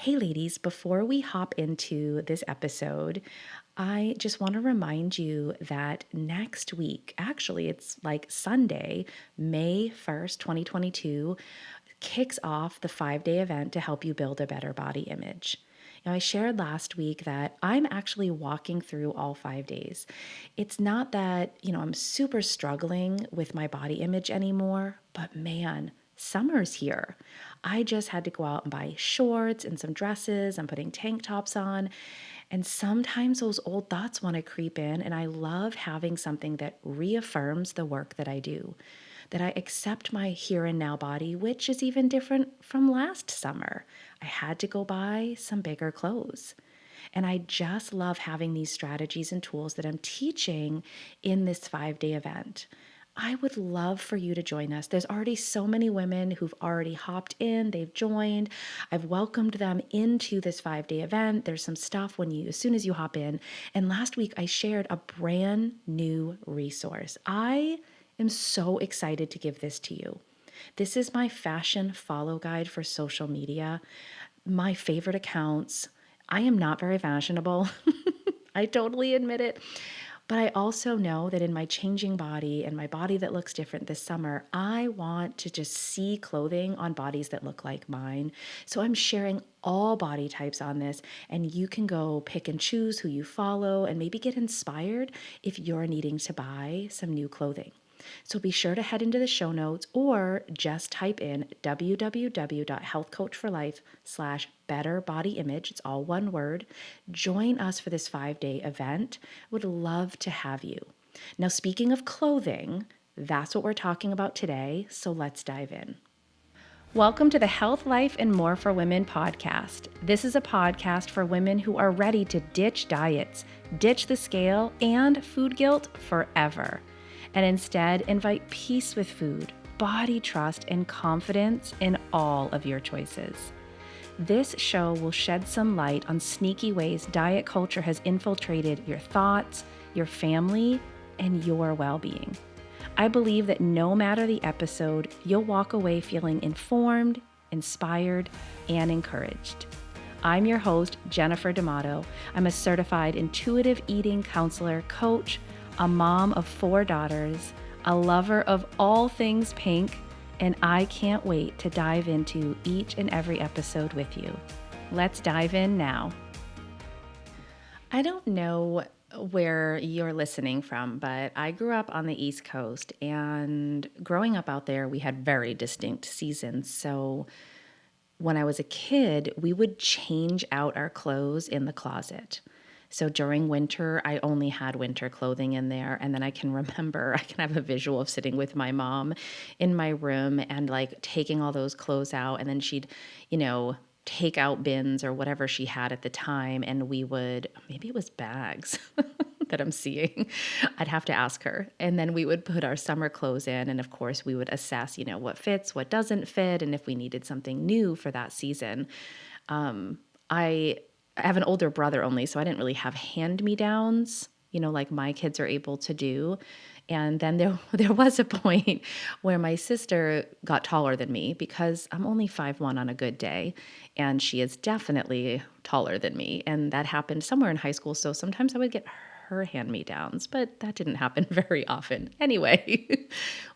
Hey, ladies, before we hop into this episode, I just want to remind you that next week, actually, it's like Sunday, May 1st, 2022, kicks off the 5-day event to help you build a better body image. I shared last week that I'm actually walking through all 5 days. It's not that, I'm super struggling with my body image anymore, but man, summer's here. I just had to go out and buy shorts and some dresses. I'm putting tank tops on. And sometimes those old thoughts want to creep in, and I love having something that reaffirms the work that I do, that I accept my here and now body, which is even different from last summer. I had to go buy some bigger clothes. And I just love having these strategies and tools that I'm teaching in this 5-day event. I would love for you to join us. There's already so many women who've already hopped in, they've joined. I've welcomed them into this 5-day event. There's some stuff as soon as you hop in. And last week I shared a brand new resource. I am so excited to give this to you. This is my fashion follow guide for social media. My favorite accounts. I am not very fashionable. I totally admit it. But I also know that in my changing body and my body that looks different this summer, I want to just see clothing on bodies that look like mine. So I'm sharing all body types on this, and you can go pick and choose who you follow and maybe get inspired if you're needing to buy some new clothing. So be sure to head into the show notes or just type in www.healthcoachforlife/betterbodyimage. It's all one word. Join us for this 5-day event. Would love to have you. Now, speaking of clothing, that's what we're talking about today. So let's dive in. Welcome to the Health, Life, and More for Women podcast. This is a podcast for women who are ready to ditch diets, ditch the scale, and food guilt forever, and instead invite peace with food, body trust, and confidence in all of your choices. This show will shed some light on sneaky ways diet culture has infiltrated your thoughts, your family, and your well-being. I believe that no matter the episode, you'll walk away feeling informed, inspired, and encouraged. I'm your host, Jennifer D'Amato. I'm a certified intuitive eating counselor, coach, a mom of 4 daughters, a lover of all things pink, and I can't wait to dive into each and every episode with you. Let's dive in now. I don't know where you're listening from, but I grew up on the East Coast, and growing up out there, we had very distinct seasons. So when I was a kid, we would change out our clothes in the closet. So during winter, I only had winter clothing in there. And then I can have a visual of sitting with my mom in my room and like taking all those clothes out. And then she'd, take out bins or whatever she had at the time. And maybe it was bags that I'm seeing. I'd have to ask her. And then we would put our summer clothes in. And of course, we would assess, what fits, what doesn't fit, and if we needed something new for that season. I have an older brother only, so I didn't really have hand-me-downs, like my kids are able to do. And then there was a point where my sister got taller than me because I'm only 5'1" on a good day, and she is definitely taller than me. And that happened somewhere in high school, so sometimes I would get her hand-me-downs, but that didn't happen very often. Anyway,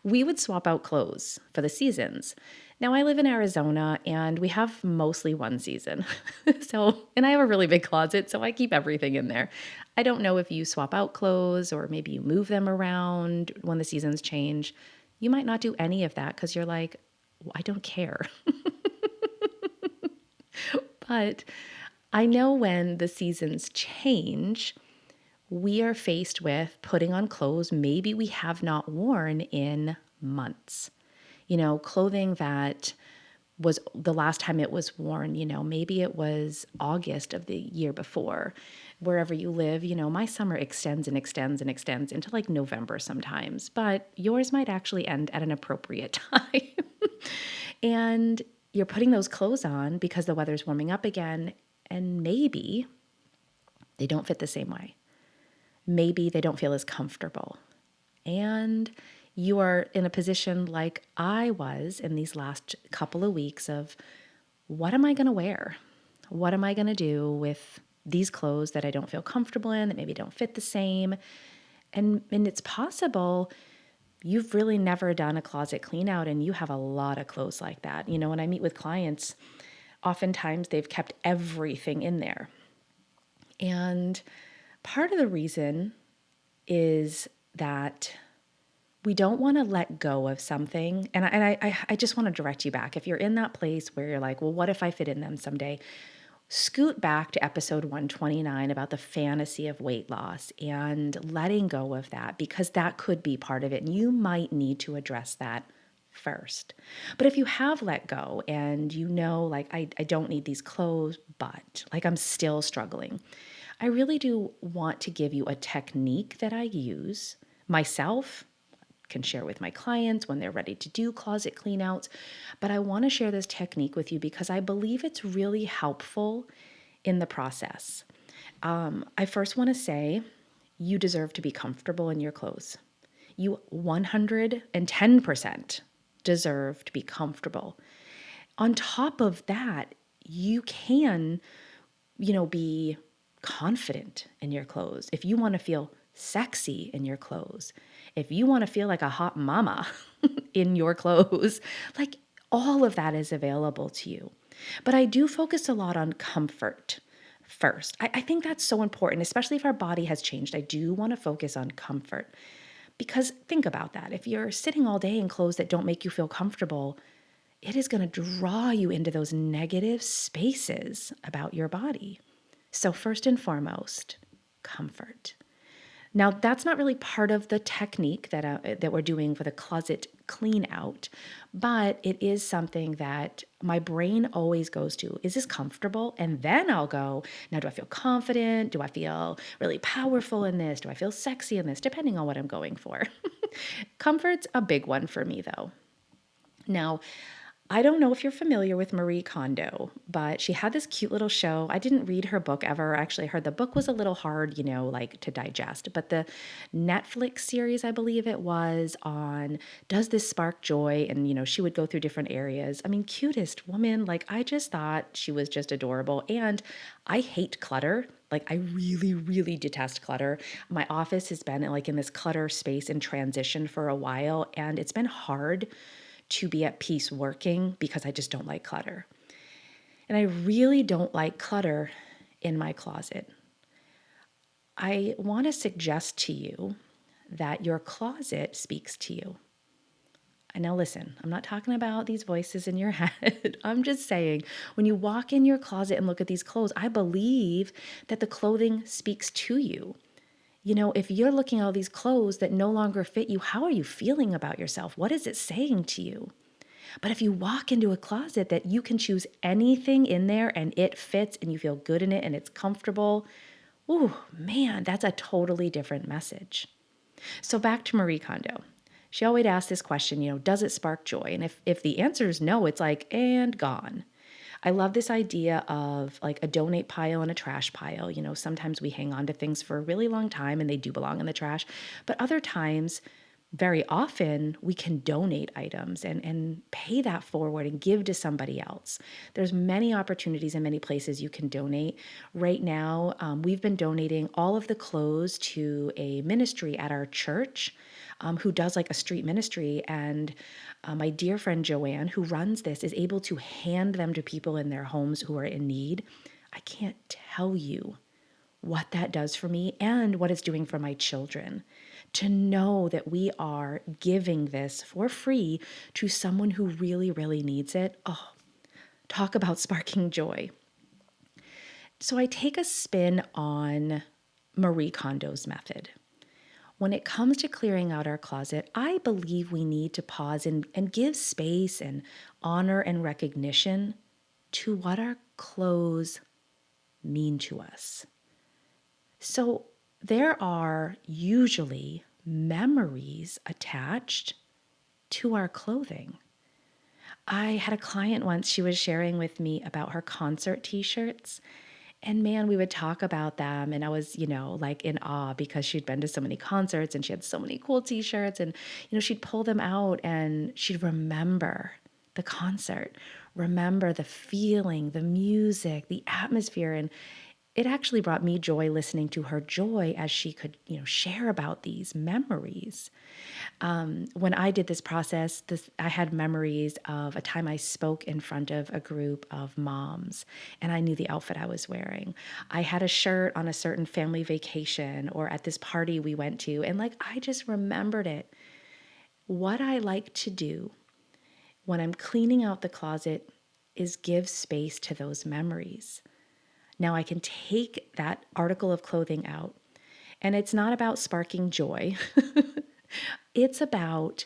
we would swap out clothes for the seasons. Now, I live in Arizona, and we have mostly one season. And I have a really big closet, so I keep everything in there. I don't know if you swap out clothes or maybe you move them around when the seasons change. You might not do any of that because you're like, well, I don't care. But I know when the seasons change, we are faced with putting on clothes maybe we have not worn in months. Clothing that was the last time it was worn, maybe it was August of the year before. Wherever you live, my summer extends and extends and extends into like November sometimes, but yours might actually end at an appropriate time. And you're putting those clothes on because the weather's warming up again, and maybe they don't fit the same way. Maybe they don't feel as comfortable. And you are in a position like I was in these last couple of weeks of, what am I going to wear? What am I going to do with these clothes that I don't feel comfortable in, that maybe don't fit the same? And it's possible you've really never done a closet clean out and you have a lot of clothes like that. When I meet with clients, oftentimes they've kept everything in there. And part of the reason is that we don't want to let go of something. And I just want to direct you back. If you're in that place where you're like, well, what if I fit in them someday? Scoot back to episode 129 about the fantasy of weight loss and letting go of that, because that could be part of it. And you might need to address that first. But if you have let go and like, I don't need these clothes, but like I'm still struggling, I really do want to give you a technique that I use myself, can share with my clients when they're ready to do closet cleanouts. But I want to share this technique with you because I believe it's really helpful in the process. I first want to say you deserve to be comfortable in your clothes. You 110% deserve to be comfortable. On top of that, you can, be confident in your clothes. If you want to feel sexy in your clothes, if you want to feel like a hot mama in your clothes, like all of that is available to you. But I do focus a lot on comfort first. I think that's so important, especially if our body has changed. I do want to focus on comfort because think about that. If you're sitting all day in clothes that don't make you feel comfortable, it is going to draw you into those negative spaces about your body. So first and foremost, comfort. Now, that's not really part of the technique that we're doing for the closet clean out, but it is something that my brain always goes to. Is this comfortable? And then I'll go, now do I feel confident? Do I feel really powerful in this? Do I feel sexy in this? Depending on what I'm going for. Comfort's a big one for me, though. Now, I don't know if you're familiar with Marie Kondo, but she had this cute little show. I didn't read her book ever. Actually, I heard the book was a little hard, like to digest. But the Netflix series, I believe it was, on Does This Spark Joy? And, she would go through different areas. I mean, cutest woman. Like, I just thought she was just adorable. And I hate clutter. Like, I really, really detest clutter. My office has been in this clutter space in transition for a while, and it's been hard to be at peace working because I just don't like clutter. And I really don't like clutter in my closet. I want to suggest to you that your closet speaks to you. And now listen, I'm not talking about these voices in your head. I'm just saying, when you walk in your closet and look at these clothes, I believe that the clothing speaks to you. If you're looking at all these clothes that no longer fit you, how are you feeling about yourself? What is it saying to you? But if you walk into a closet that you can choose anything in there and it fits and you feel good in it and it's comfortable, ooh, man, that's a totally different message. So back to Marie Kondo. She always asks this question, does it spark joy? And if the answer is no, it's like, and gone. I love this idea of like a donate pile and a trash pile. Sometimes we hang on to things for a really long time and they do belong in the trash. But other times, very often, we can donate items and pay that forward and give to somebody else. There's many opportunities in many places you can donate. Right now, we've been donating all of the clothes to a ministry at our church who does like a street ministry. And my dear friend Joanne, who runs this, is able to hand them to people in their homes who are in need. I can't tell you what that does for me and what it's doing for my children. To know that we are giving this for free to someone who really, really needs it. Oh, talk about sparking joy. So I take a spin on Marie Kondo's method. When it comes to clearing out our closet, I believe we need to pause and give space and honor and recognition to what our clothes mean to us. So there are usually memories attached to our clothing. I had a client once, she was sharing with me about her concert t-shirts. And man, we would talk about them. And I was, like in awe because she'd been to so many concerts and she had so many cool t-shirts. And, she'd pull them out and she'd remember the concert. Remember the feeling, the music, the atmosphere. And it actually brought me joy listening to her joy as she could, share about these memories. When I did this process, I had memories of a time I spoke in front of a group of moms, and I knew the outfit I was wearing. I had a shirt on a certain family vacation or at this party we went to, and I just remembered it. What I like to do when I'm cleaning out the closet is give space to those memories. Now I can take that article of clothing out, and it's not about sparking joy. It's about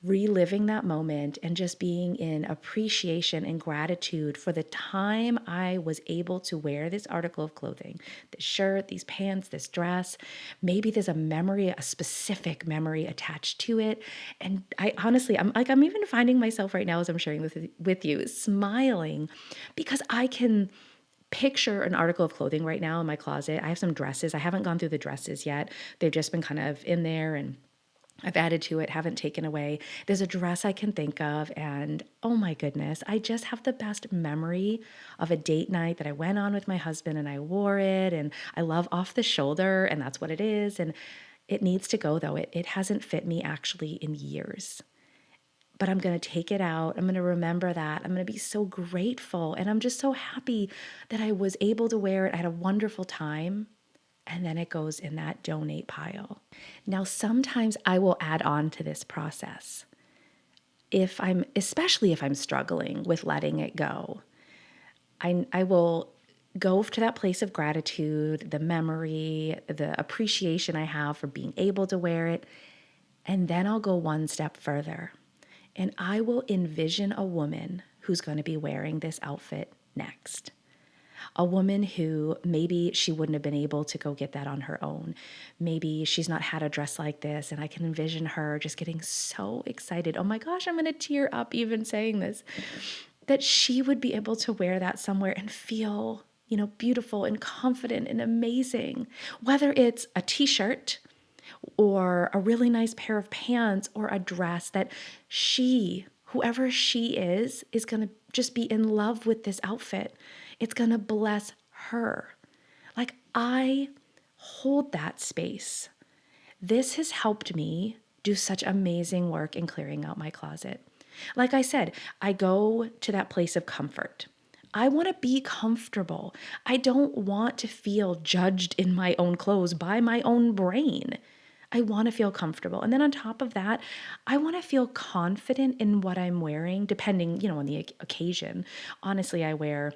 reliving that moment and just being in appreciation and gratitude for the time I was able to wear this article of clothing, this shirt, these pants, this dress. Maybe there's a memory, a specific memory attached to it. And I honestly, I'm even finding myself right now as I'm sharing this with you, smiling because I can picture an article of clothing right now in my closet. I have some dresses. I haven't gone through the dresses yet. They've just been kind of in there and I've added to it, haven't taken away. There's a dress I can think of, and oh my goodness, I just have the best memory of a date night that I went on with my husband and I wore it, and I love off the shoulder, and that's what it is. And it needs to go though. It hasn't fit me actually in years. But I'm going to take it out. I'm going to remember that. I'm going to be so grateful. And I'm just so happy that I was able to wear it. I had a wonderful time. And then it goes in that donate pile. Now, sometimes I will add on to this process. Especially if I'm struggling with letting it go, I will go to that place of gratitude, the memory, the appreciation I have for being able to wear it. And then I'll go one step further. And I will envision a woman who's going to be wearing this outfit next. A woman who maybe she wouldn't have been able to go get that on her own. Maybe she's not had a dress like this, and I can envision her just getting so excited. Oh my gosh, I'm going to tear up even saying this. That she would be able to wear that somewhere and feel, beautiful and confident and amazing. Whether it's a t-shirt or a really nice pair of pants or a dress that whoever she is going to just be in love with this outfit. It's going to bless her. I hold that space. This has helped me do such amazing work in clearing out my closet. Like I said, I go to that place of comfort. I want to be comfortable. I don't want to feel judged in my own clothes by my own brain. I want to feel comfortable. And then on top of that, I want to feel confident in what I'm wearing, depending, on the occasion. Honestly, I wear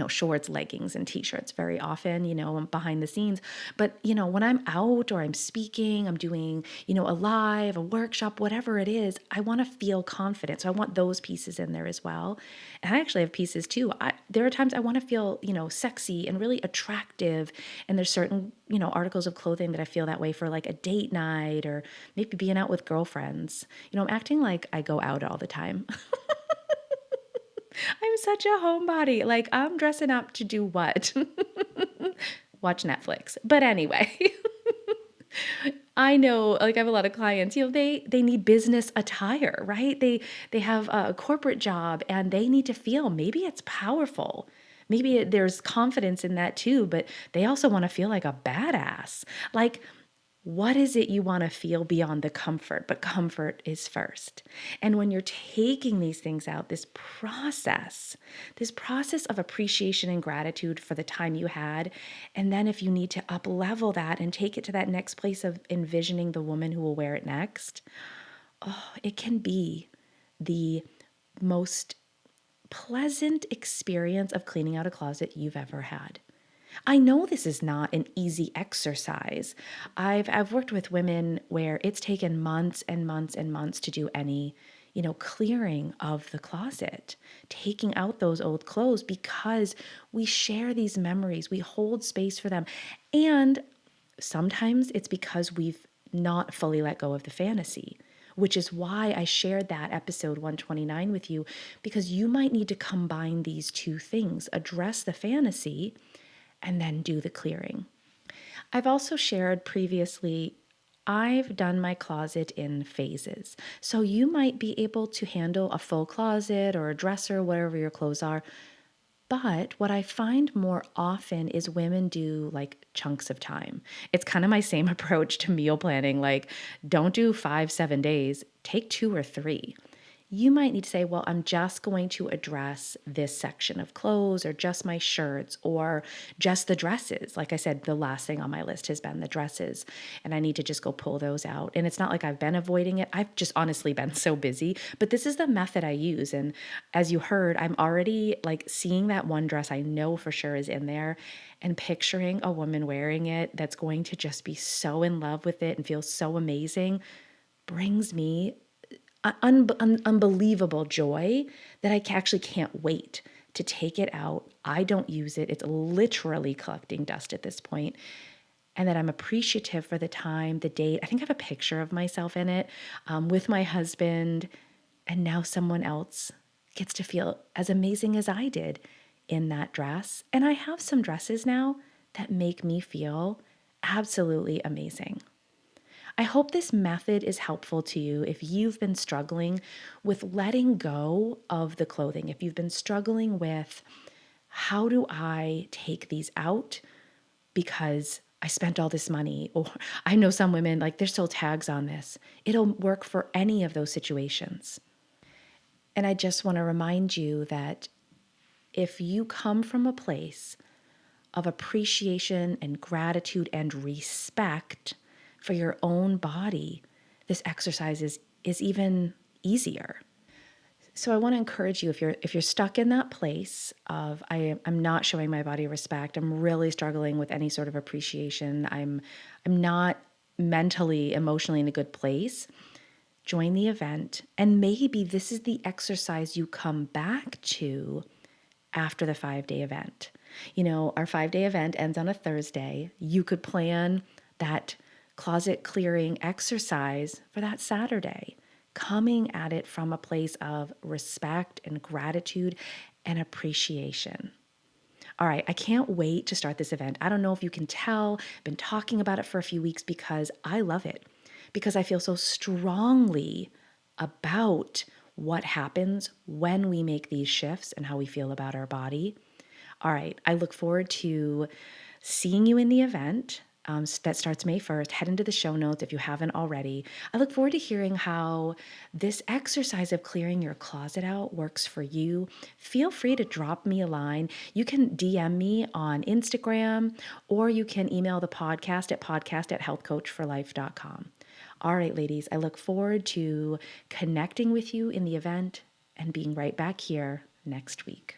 shorts, leggings, and t-shirts very often, behind the scenes. But, when I'm out or I'm speaking, I'm doing, a live, a workshop, whatever it is, I want to feel confident. So I want those pieces in there as well. And I actually have pieces too. There are times I want to feel, sexy and really attractive. And there's certain, articles of clothing that I feel that way for like a date night or maybe being out with girlfriends. I'm acting like I go out all the time. I'm such a homebody. I'm dressing up to do what? Watch Netflix. But anyway, I know, I have a lot of clients, they need business attire, right? They have a corporate job and they need to feel maybe it's powerful. Maybe there's confidence in that too, but they also want to feel like a badass. What is it you want to feel beyond the comfort? But comfort is first. And when you're taking these things out, this process of appreciation and gratitude for the time you had, and then if you need to up level that and take it to that next place of envisioning the woman who will wear it next, it can be the most pleasant experience of cleaning out a closet you've ever had. I know this is not an easy exercise. I've worked with women where it's taken months and months and months to do any, clearing of the closet, taking out those old clothes because we share these memories, we hold space for them. And sometimes it's because we've not fully let go of the fantasy, which is why I shared that episode 129 with you, because you might need to combine these two things, address the fantasy and then do the clearing. I've also shared previously I've done my closet in phases. So you might be able to handle a full closet or a dresser, whatever your clothes are. But what I find more often is women do like chunks of time. It's kind of my same approach to meal planning. Like, don't do 5, 7 days, take 2 or 3. You might need to say, well, I'm just going to address this section of clothes or just my shirts or just the dresses. Like I said, the last thing on my list has been the dresses, and I need to just go pull those out. And it's not like I've been avoiding it. I've just honestly been so busy, but this is the method I use. And as you heard, I'm already like seeing that one dress I know for sure is in there and picturing a woman wearing it that's going to just be so in love with it and feel so amazing brings me unbelievable joy that I actually can't wait to take it out. I don't use it. It's literally collecting dust at this point. And that I'm appreciative for the time, the date. I think I have a picture of myself in it with my husband. And now someone else gets to feel as amazing as I did in that dress. And I have some dresses now that make me feel absolutely amazing. I hope this method is helpful to you if you've been struggling with letting go of the clothing, if you've been struggling with how do I take these out because I spent all this money, or I know some women, like there's still tags on this. It'll work for any of those situations. And I just want to remind you that if you come from a place of appreciation and gratitude and respect for your own body, this exercise is even easier. So I want to encourage you if you're stuck in that place of I'm not showing my body respect, I'm really struggling with any sort of appreciation, I'm not mentally, emotionally in a good place, join the event, and maybe this is the exercise you come back to after the 5-day event. You know, our 5-day event ends on a Thursday. You could plan that closet clearing exercise for that Saturday, coming at it from a place of respect and gratitude and appreciation. All right, I can't wait to start this event. I don't know if you can tell, I've been talking about it for a few weeks because I love it, because I feel so strongly about what happens when we make these shifts and how we feel about our body. All right, I look forward to seeing you in the event. That starts May 1st. Head into the show notes if you haven't already. I look forward to hearing how this exercise of clearing your closet out works for you. Feel free to drop me a line. You can DM me on Instagram, or you can email the podcast at podcast@healthcoachforlife.com. All right, ladies, I look forward to connecting with you in the event and being right back here next week.